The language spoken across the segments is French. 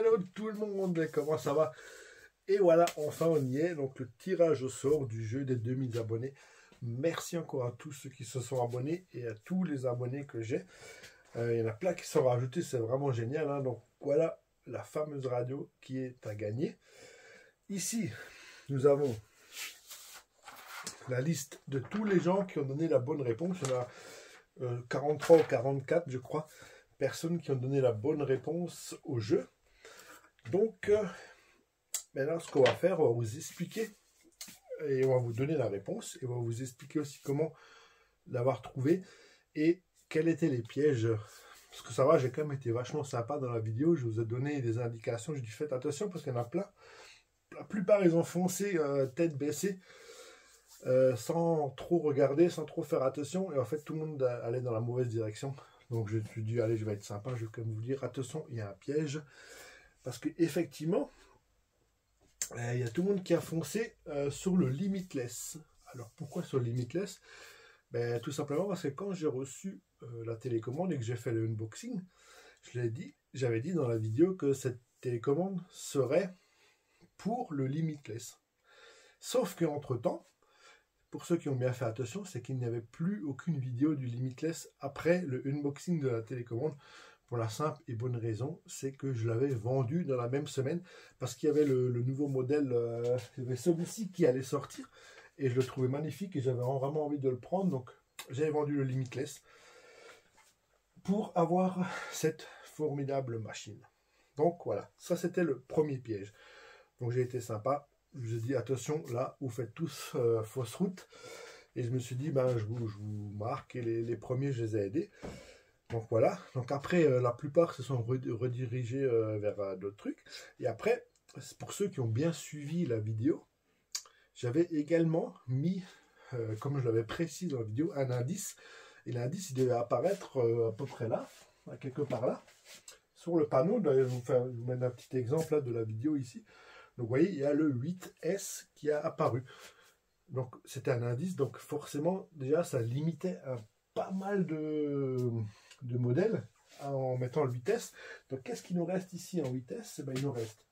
hello tout le monde, comment ça va? Et voilà, enfin on y est, donc le tirage au sort du jeu des 2000 abonnés. Merci encore à tous ceux qui se sont abonnés et à tous les abonnés que j'ai. Il y en a plein qui sont rajoutés, c'est vraiment génial, hein. Donc voilà la fameuse radio qui est à gagner. Ici, nous avons la liste de tous les gens qui ont donné la bonne réponse. Il y en a 43 ou 44, je crois, personnes qui ont donné la bonne réponse au jeu. Donc, maintenant, ce qu'on va faire, on va vous expliquer et on va vous donner la réponse et on va vous expliquer aussi comment l'avoir trouvé et quels étaient les pièges. Parce que ça va, j'ai quand même été vachement sympa dans la vidéo. Je vous ai donné des indications. Je dis faites attention parce qu'il y en a plein. La plupart, ils ont foncé tête baissée, sans trop regarder, sans trop faire attention. Et en fait, tout le monde allait dans la mauvaise direction. Donc, je me suis dit, allez, je vais être sympa. Je vais quand même vous dire, attention, il y a un piège. Parce qu'effectivement, il y a tout le monde qui a foncé sur le Limitless. Alors, pourquoi sur le Limitless? Ben, tout simplement parce que quand j'ai reçu la télécommande et que j'ai fait le unboxing, j'avais dit dans la vidéo que cette télécommande serait pour le Limitless. Sauf qu'entre-temps, pour ceux qui ont bien fait attention, c'est qu'il n'y avait plus aucune vidéo du Limitless après le unboxing de la télécommande. Pour la simple et bonne raison, c'est que je l'avais vendu dans la même semaine parce qu'il y avait le nouveau modèle, il y avait celui-ci qui allait sortir et je le trouvais magnifique et j'avais vraiment envie de le prendre. Donc j'avais vendu le Limitless pour avoir cette formidable machine. Donc voilà, ça c'était le premier piège. Donc j'ai été sympa, je vous ai dit attention, là vous faites tous fausse route et je me suis dit ben je vous marque et les premiers je les ai aidés. Donc voilà, donc après la plupart se sont redirigés vers d'autres trucs. Et après, pour ceux qui ont bien suivi la vidéo, j'avais également mis, comme je l'avais précisé dans la vidéo, un indice. Et l'indice, il devait apparaître à peu près là, quelque part là, sur le panneau. Je vais vous mettre un petit exemple là, de la vidéo ici. Donc vous voyez, il y a le 8S qui a apparu. Donc c'était un indice, donc forcément, déjà, ça limitait pas mal de modèles en mettant le 8S. Donc qu'est-ce qui nous reste ici en 8S? Ben, il nous reste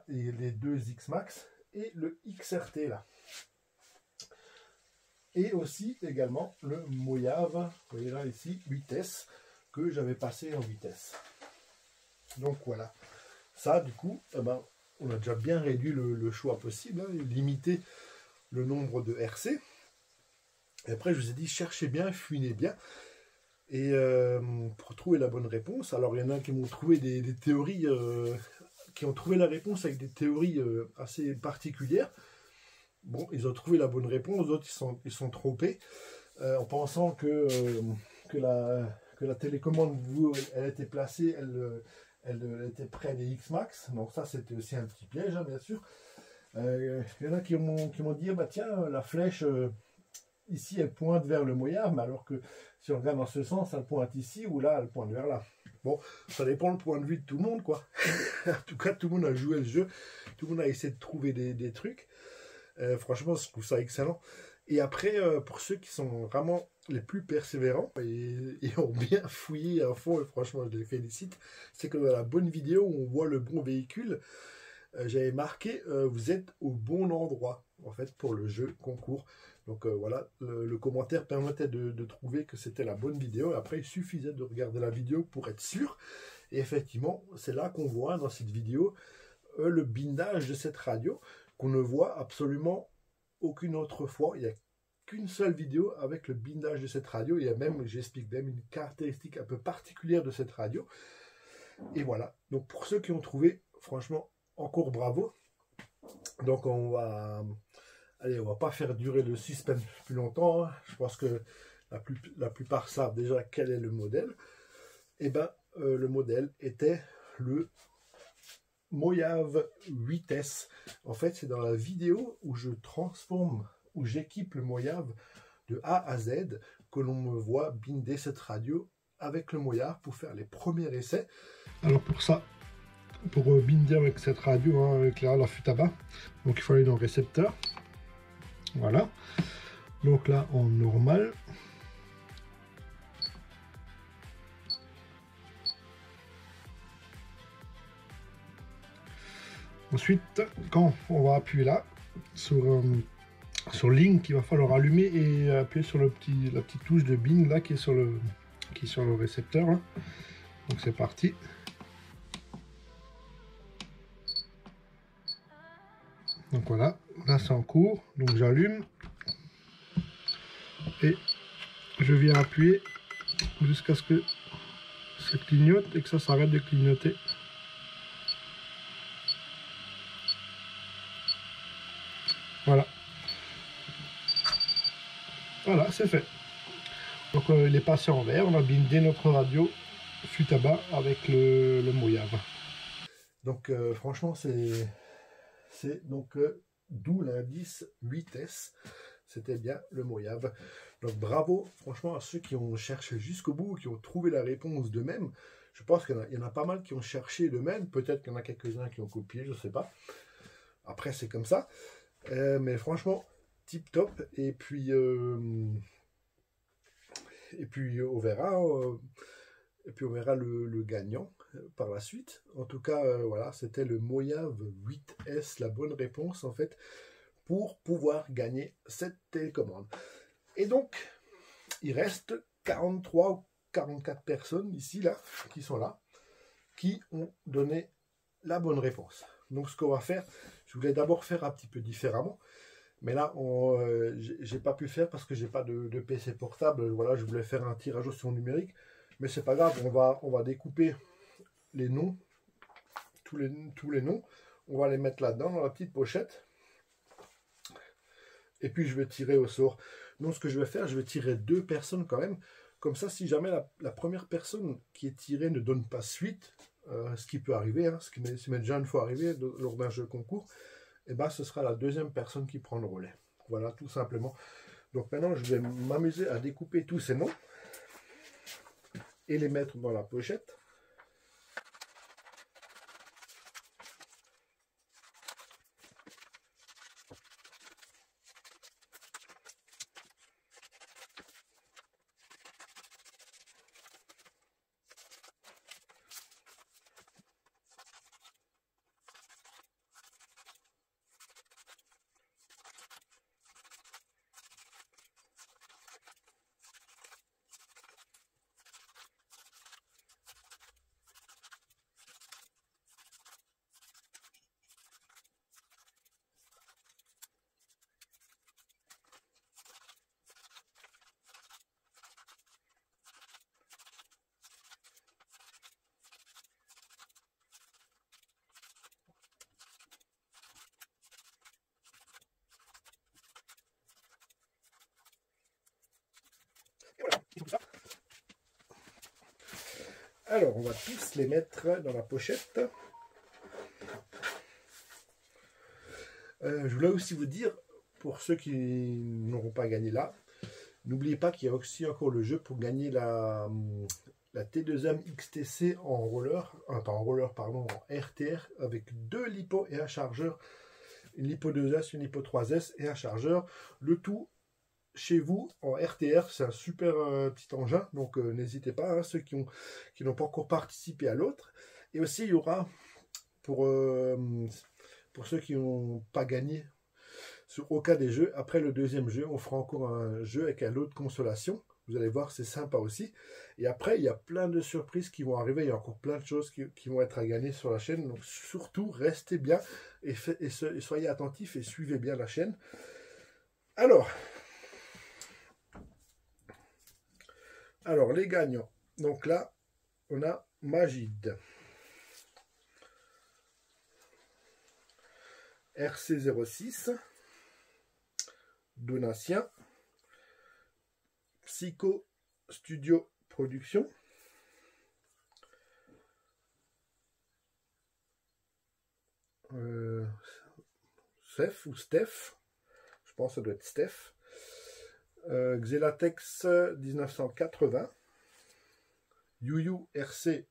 les deux X-Max et le XRT là. Et aussi également le Mojave, vous voyez là ici, 8S, que j'avais passé en 8S. Donc voilà. Ça du coup, eh ben, on a déjà bien réduit le choix possible, hein, limiter le nombre de RC. Et après je vous ai dit, cherchez bien, fouinez bien. Et pour trouver la bonne réponse, alors il y en a qui m'ont trouvé des théories, qui ont trouvé la réponse avec des théories assez particulières. Bon, ils ont trouvé la bonne réponse, d'autres ils sont trompés, en pensant que la télécommande, elle était placée, elle était près des X-Max. Donc ça c'était aussi un petit piège, hein, bien sûr. Il y en a qui m'ont dit, bah tiens, la flèche... ici, elle pointe vers le Mojave, mais alors que si on regarde dans ce sens, elle pointe ici ou là, elle pointe vers là. Bon, ça dépend du point de vue de tout le monde, quoi. En tout cas, tout le monde a joué le jeu, tout le monde a essayé de trouver des trucs. Franchement, je trouve ça excellent. Et après, pour ceux qui sont vraiment les plus persévérants et ont bien fouillé à fond, et franchement, je les félicite, c'est que dans la bonne vidéo où on voit le bon véhicule, j'avais marqué vous êtes au bon endroit en fait pour le jeu concours. Donc voilà, le commentaire permettait de trouver que c'était la bonne vidéo. Après il suffisait de regarder la vidéo pour être sûr. Et effectivement c'est là qu'on voit dans cette vidéo le bindage de cette radio qu'on ne voit absolument aucune autre fois. Il n'y a qu'une seule vidéo avec le bindage de cette radio. Il y a même, j'explique même, une caractéristique un peu particulière de cette radio. Et voilà, donc pour ceux qui ont trouvé, franchement encore bravo. Donc on va pas faire durer le suspense plus longtemps, hein. Je pense que la plupart savent déjà quel est le modèle. Et ben le modèle était le Mojave 8S. En fait c'est dans la vidéo où je transforme, où j'équipe le Mojave de A à Z que l'on me voit binder cette radio avec le Mojave pour faire les premiers essais. Alors pour ça, pour binder avec cette radio, hein, avec l'affût à bas, donc il faut aller dans le récepteur. Voilà, donc là en normal, Ensuite, quand on va appuyer là, sur Link, il va falloir allumer et appuyer sur la petite touche de bin là qui est sur le récepteur. Là. Donc c'est parti. Donc voilà, là c'est en cours, donc j'allume et je viens appuyer jusqu'à ce que ça clignote et que ça s'arrête de clignoter. Voilà. Voilà, c'est fait. Donc il est passé en vert, on a bindé notre radio fut à bas avec le Mojave. Donc franchement c'est donc d'où l'indice 8S, c'était bien le Mojave. Donc bravo franchement à ceux qui ont cherché jusqu'au bout, qui ont trouvé la réponse d'eux-mêmes. Je pense qu'il y en a pas mal qui ont cherché d'eux-mêmes, peut-être qu'il y en a quelques-uns qui ont copié, je sais pas. Après c'est comme ça, mais franchement tip top. Et puis on verra. Et puis on verra le gagnant par la suite. En tout cas, voilà, c'était le Mojave 8S, la bonne réponse en fait, pour pouvoir gagner cette télécommande. Et donc, il reste 43 ou 44 personnes ici, là, qui sont là, qui ont donné la bonne réponse. Donc ce qu'on va faire, je voulais d'abord faire un petit peu différemment. Mais là, j'ai pas pu faire parce que j'ai pas de PC portable. Voilà, je voulais faire un tirage au sort numérique. Mais c'est pas grave, on va découper les noms, tous les noms. On va les mettre là-dedans, dans la petite pochette. Et puis je vais tirer au sort. Donc ce que je vais faire, je vais tirer 2 personnes quand même. Comme ça, si jamais la première personne qui est tirée ne donne pas suite, ce qui peut arriver, hein, ce qui m'est déjà une fois arrivé lors d'un jeu concours, et ben ce sera la deuxième personne qui prend le relais. Voilà, tout simplement. Donc maintenant, je vais m'amuser à découper tous ces noms et les mettre dans la pochette. Voilà, alors, on va tous les mettre dans la pochette. Je voulais aussi vous dire, pour ceux qui n'auront pas gagné là, n'oubliez pas qu'il y a aussi encore le jeu pour gagner la T2M XTC en roller, pas en roller, pardon, en RTR, avec 2 lipos et un chargeur, une lipo 2S, une lipo 3S et un chargeur, le tout chez vous en RTR. C'est un super petit engin, donc n'hésitez pas, hein, ceux qui n'ont pas encore participé à l'autre. Et aussi il y aura pour ceux qui n'ont pas gagné sur aucun des jeux, après le deuxième jeu, on fera encore un jeu avec un lot de consolation. Vous allez voir, c'est sympa aussi. Et après, il y a plein de surprises qui vont arriver. Il y a encore plein de choses qui vont être à gagner sur la chaîne. Donc surtout, restez bien et soyez attentifs et suivez bien la chaîne. Alors les gagnants. Donc là, on a Magid, RC06, Donatien, Psycho Studio Production, Steph ou Steph, je pense que ça doit être Steph, Xelatex 1980, Yuyu RC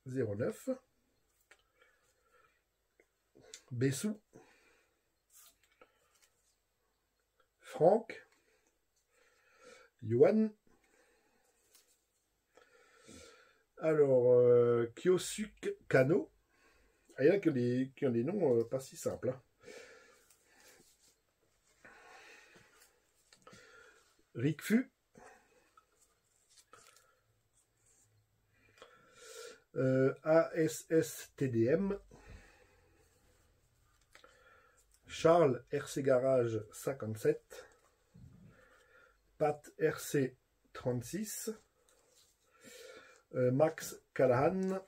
09, Bessou, Franck, Yohan, alors Kyosuke Kano, il y en a qui ont des noms pas si simples. Hein. Ricfu. ASSTDM. Charles RC Garage 57. Pat RC 36. Max Callahan.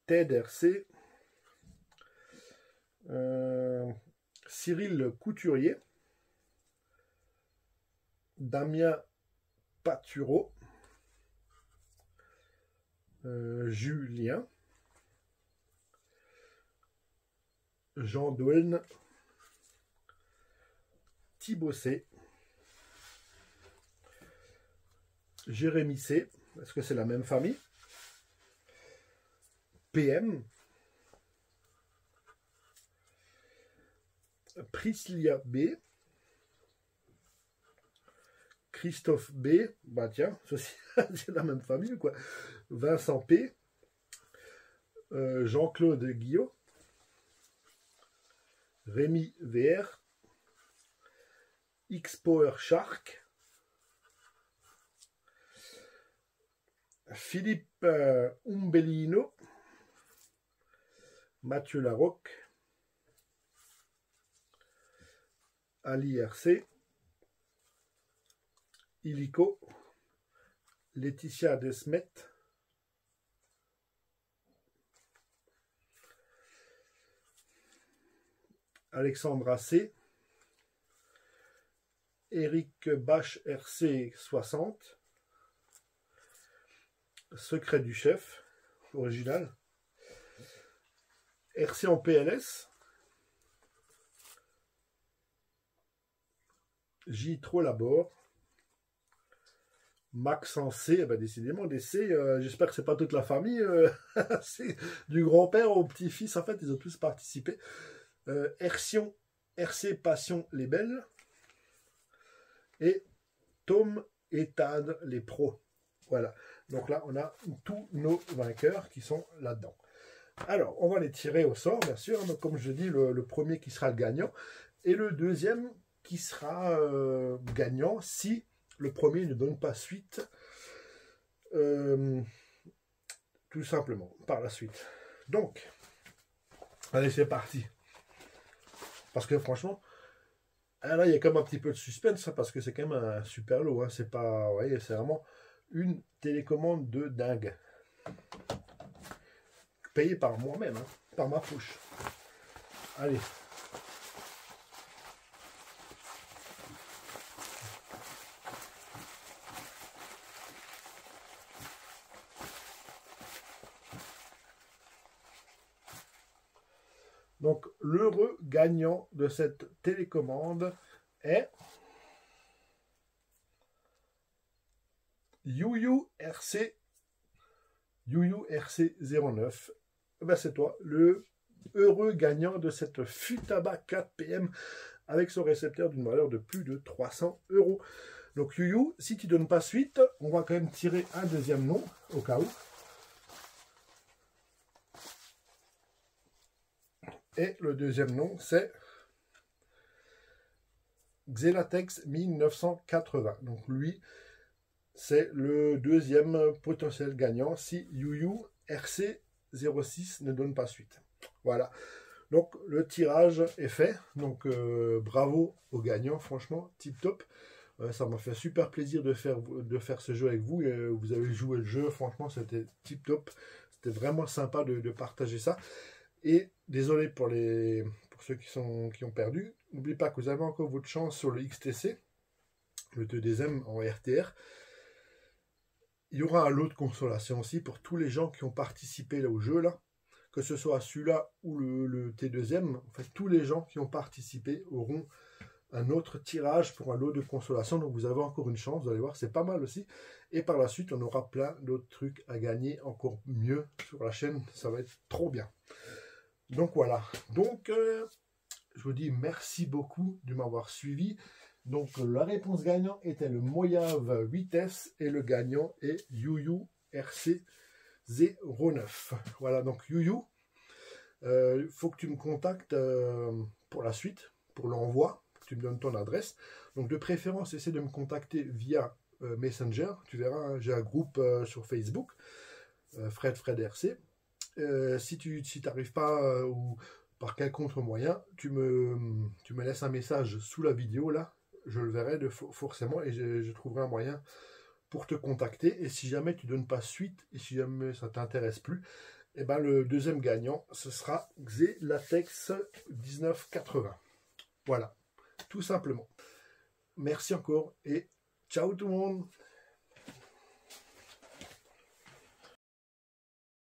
Ted RC. Cyril Couturier. Damien Patureau. Julien. Jean Douane. Thibaut C. Jérémy C. Est-ce que c'est la même famille? PM. Priscilla B. Christophe B. Bah tiens, c'est la même famille ou quoi? Vincent P. Jean-Claude Guillot. Rémi VR. X-Power Shark. Philippe Umbellino. Mathieu Larocque. Ali RC. Illico. Laetitia Desmet. Alexandra C. Eric Bache RC 60. Secret du chef, original. RC en PLS. J trop Labor. Max en C, eh ben décidément des C, j'espère que c'est pas toute la famille, c'est du grand-père au petit-fils, en fait, ils ont tous participé. RC Passion les Belles. Et Tom et Tad les pros. Voilà. Donc là, on a tous nos vainqueurs qui sont là-dedans. Alors, on va les tirer au sort, bien sûr. Donc, comme je dis, le premier qui sera le gagnant. Et le deuxième qui sera gagnant si le premier ne donne pas suite. Tout simplement, par la suite. Donc, allez, c'est parti. Parce que franchement, là, il y a quand même un petit peu de suspense, hein, parce que c'est quand même un super lot. Hein. C'est pas, vous voyez, c'est vraiment une télécommande de dingue. Payée par moi-même, hein, par ma poche. Allez. Donc, l'heureux gagnant de cette télécommande est YuYu RC 09. Ben, c'est toi, le heureux gagnant de cette Futaba 4 PM avec son récepteur d'une valeur de plus de 300 €. Donc, YuYu, si tu ne donnes pas suite, on va quand même tirer un deuxième nom au cas où. Et le deuxième nom, c'est Xelatex 1980. Donc lui, c'est le deuxième potentiel gagnant si YuYu RC 06 ne donne pas suite. Voilà. Donc le tirage est fait. Donc bravo aux gagnants, franchement, tip top. Ça m'a fait super plaisir de faire ce jeu avec vous. Vous avez joué le jeu, franchement, c'était tip top. C'était vraiment sympa de partager ça. Et désolé pour ceux qui ont perdu. N'oubliez pas que vous avez encore votre chance sur le XTC, le 2DM en RTR. Il y aura un lot de consolation aussi pour tous les gens qui ont participé là, au jeu, là. Que ce soit celui-là ou le T2M. En fait, tous les gens qui ont participé auront un autre tirage pour un lot de consolation. Donc vous avez encore une chance, vous allez voir, c'est pas mal aussi. Et par la suite, on aura plein d'autres trucs à gagner encore mieux sur la chaîne. Ça va être trop bien. Donc voilà, donc je vous dis merci beaucoup de m'avoir suivi. Donc la réponse gagnante était le Mojave 8S et le gagnant est YuYu RC 09. Voilà, donc YuYu, Il faut que tu me contactes pour la suite, pour l'envoi, que tu me donnes ton adresse. Donc de préférence, essaie de me contacter via Messenger. Tu verras, hein, j'ai un groupe sur Facebook, Fred RC. Si tu n'arrives pas ou par quelconque moyen, tu me laisses un message sous la vidéo là, je le verrai forcément et je trouverai un moyen pour te contacter. Et si jamais tu donnes pas suite et si jamais ça t'intéresse plus, et ben le deuxième gagnant ce sera Xelatex 1980. Voilà, tout simplement. Merci encore et ciao tout le monde.